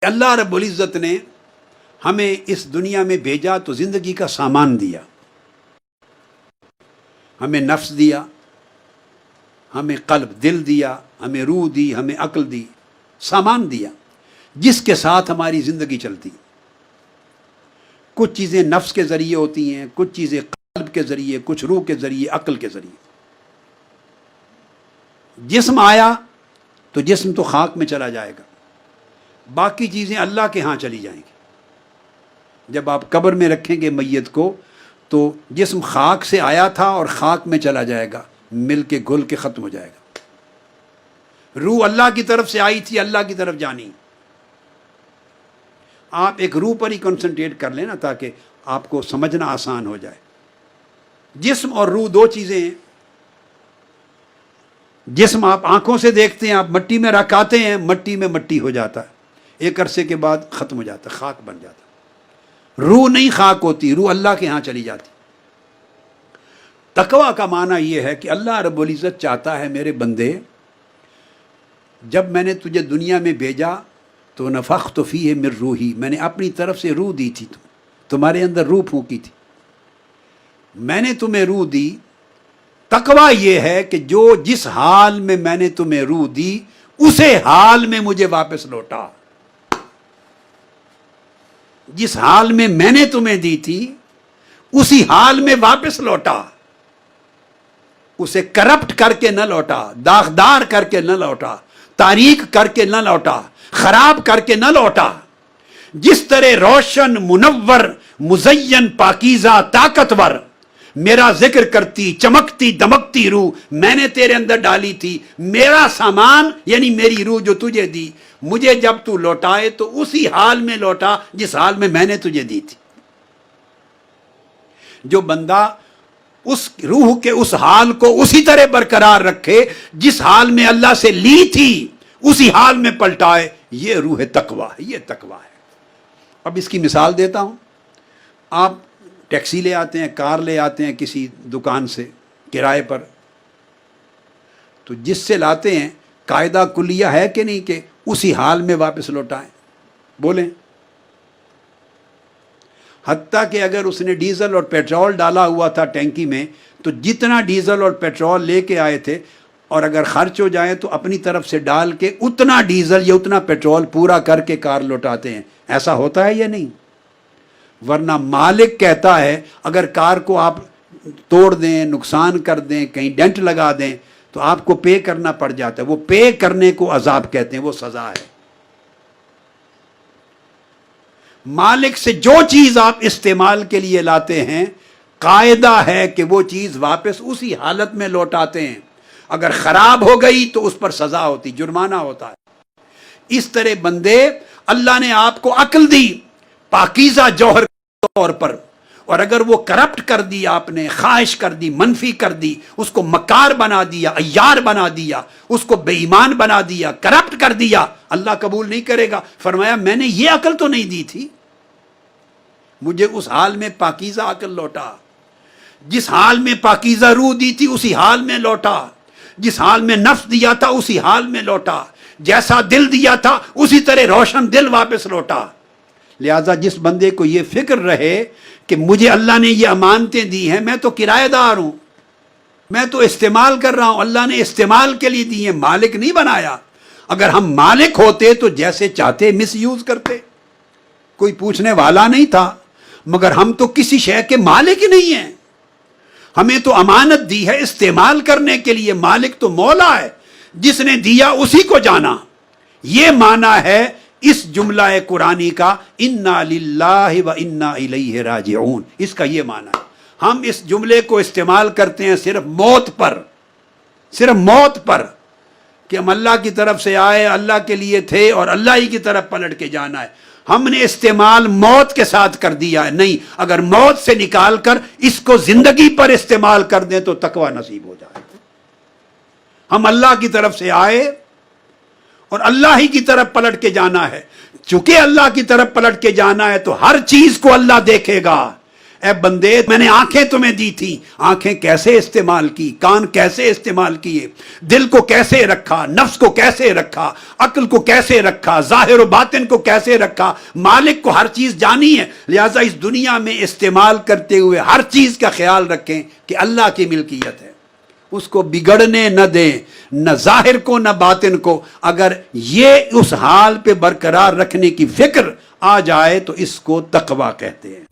کہ اللہ رب العزت نے ہمیں اس دنیا میں بھیجا تو زندگی کا سامان دیا، ہمیں نفس دیا، ہمیں قلب دل دیا، ہمیں روح دی، ہمیں عقل دی، سامان دیا جس کے ساتھ ہماری زندگی چلتی۔ کچھ چیزیں نفس کے ذریعے ہوتی ہیں، کچھ چیزیں قلب کے ذریعے، کچھ روح کے ذریعے، عقل کے ذریعے۔ جسم آیا تو جسم تو خاک میں چلا جائے گا، باقی چیزیں اللہ کے ہاں چلی جائیں گی۔ جب آپ قبر میں رکھیں گے میت کو تو جسم خاک سے آیا تھا اور خاک میں چلا جائے گا، مل کے گھل کے ختم ہو جائے گا۔ روح اللہ کی طرف سے آئی تھی، اللہ کی طرف جانی۔ آپ ایک روح پر ہی کنسنٹریٹ کر لیں نا تاکہ آپ کو سمجھنا آسان ہو جائے۔ جسم اور روح دو چیزیں ہیں۔ جسم آپ آنکھوں سے دیکھتے ہیں، آپ مٹی میں رکھ آتے ہیں، مٹی میں مٹی ہو جاتا ہے، ایک عرصے کے بعد ختم ہو جاتا ہے، خاک بن جاتا ہے۔ روح نہیں خاک ہوتی، روح اللہ کے ہاں چلی جاتی۔ تقویٰ کا معنی یہ ہے کہ اللہ رب العزت چاہتا ہے میرے بندے، جب میں نے تجھے دنیا میں بھیجا تو نفخت فیہ من روحی، میں نے اپنی طرف سے روح دی تھی، تمہارے اندر روح پھونکی تھی، میں نے تمہیں روح دی۔ تقویٰ یہ ہے کہ جو جس حال میں میں نے تمہیں روح دی اسے حال میں مجھے واپس لوٹا۔ جس حال میں میں نے تمہیں دی تھی اسی حال میں واپس لوٹا، اسے کرپٹ کر کے نہ لوٹا، داغدار کر کے نہ لوٹا، تاریک کر کے نہ لوٹا، خراب کر کے نہ لوٹا۔ جس طرح روشن، منور، مزین، پاکیزہ، طاقتور میرا ذکر کرتی، چمکتی دمکتی روح میں نے تیرے اندر ڈالی تھی، میرا سامان یعنی میری روح جو تجھے دی، مجھے جب تو لوٹائے تو اسی حال میں لوٹا جس حال میں نے تجھے دی تھی۔ جو بندہ اس روح کے اس حال کو اسی طرح برقرار رکھے جس حال میں اللہ سے لی تھی، اسی حال میں پلٹائے، یہ روح تقویٰ ہے، یہ تقویٰ ہے۔ اب اس کی مثال دیتا ہوں۔ آپ ٹیکسی لے آتے ہیں، کار لے آتے ہیں کسی دکان سے کرائے پر، تو جس سے لاتے ہیں قاعدہ کلیہ ہے کہ نہیں کہ اسی حال میں واپس لوٹائیں؟ بولیں۔ حتیٰ کہ اگر اس نے ڈیزل اور پیٹرول ڈالا ہوا تھا ٹینکی میں تو جتنا ڈیزل اور پیٹرول لے کے آئے تھے اور اگر خرچ ہو جائے تو اپنی طرف سے ڈال کے اتنا ڈیزل یا اتنا پیٹرول پورا کر کے کار لوٹاتے ہیں۔ ایسا ہوتا ہے یا نہیں؟ ورنہ مالک کہتا ہے اگر کار کو آپ توڑ دیں، نقصان کر دیں، کہیں ڈینٹ لگا دیں تو آپ کو پے کرنا پڑ جاتا ہے۔ وہ پے کرنے کو عذاب کہتے ہیں، وہ سزا ہے۔ مالک سے جو چیز آپ استعمال کے لیے لاتے ہیں قاعدہ ہے کہ وہ چیز واپس اسی حالت میں لوٹاتے ہیں۔ اگر خراب ہو گئی تو اس پر سزا ہوتی، جرمانہ ہوتا ہے۔ اس طرح بندے، اللہ نے آپ کو عقل دی پاکیزہ جوہر کے طور پر، اور اگر وہ کرپٹ کر دی، آپ نے خواہش کر دی، منفی کر دی، اس کو مکار بنا دیا، عیار بنا دیا، اس کو بے ایمان بنا دیا، کرپٹ کر دیا، اللہ قبول نہیں کرے گا۔ فرمایا میں نے یہ عقل تو نہیں دی تھی، مجھے اس حال میں پاکیزہ عقل لوٹا، جس حال میں پاکیزہ روح دی تھی اسی حال میں لوٹا، جس حال میں نفس دیا تھا اسی حال میں لوٹا، جیسا دل دیا تھا اسی طرح روشن دل واپس لوٹا۔ لہذا جس بندے کو یہ فکر رہے کہ مجھے اللہ نے یہ امانتیں دی ہیں، میں تو کرایہ دار ہوں، میں تو استعمال کر رہا ہوں، اللہ نے استعمال کے لیے دی ہیں، مالک نہیں بنایا۔ اگر ہم مالک ہوتے تو جیسے چاہتے مس یوز کرتے، کوئی پوچھنے والا نہیں تھا، مگر ہم تو کسی شے کے مالک ہی نہیں ہیں۔ ہمیں تو امانت دی ہے استعمال کرنے کے لیے، مالک تو مولا ہے، جس نے دیا اسی کو جانا۔ یہ معنی ہے اس جملہ قرآنی کا انا للہ و انا الیہ راجعون، اس کا یہ معنی ہے۔ ہم اس جملے کو استعمال کرتے ہیں صرف موت پر، صرف موت پر، کہ ہم اللہ کی طرف سے آئے، اللہ کے لیے تھے اور اللہ ہی کی طرف پلٹ کے جانا ہے۔ ہم نے استعمال موت کے ساتھ کر دیا ہے، نہیں، اگر موت سے نکال کر اس کو زندگی پر استعمال کر دیں تو تقویٰ نصیب ہو جائے۔ ہم اللہ کی طرف سے آئے اور اللہ ہی کی طرف پلٹ کے جانا ہے۔ چونکہ اللہ کی طرف پلٹ کے جانا ہے تو ہر چیز کو اللہ دیکھے گا، اے بندے میں نے آنکھیں تمہیں دی تھی، آنکھیں کیسے استعمال کی، کان کیسے استعمال کیے، دل کو کیسے رکھا، نفس کو کیسے رکھا، عقل کو کیسے رکھا، ظاہر و باطن کو کیسے رکھا، مالک کو ہر چیز جانی ہے۔ لہٰذا اس دنیا میں استعمال کرتے ہوئے ہر چیز کا خیال رکھیں کہ اللہ کی ملکیت ہے، اس کو بگڑنے نہ دیں، نہ ظاہر کو نہ باطن کو۔ اگر یہ اس حال پہ برقرار رکھنے کی فکر آ جائے تو اس کو تقویٰ کہتے ہیں۔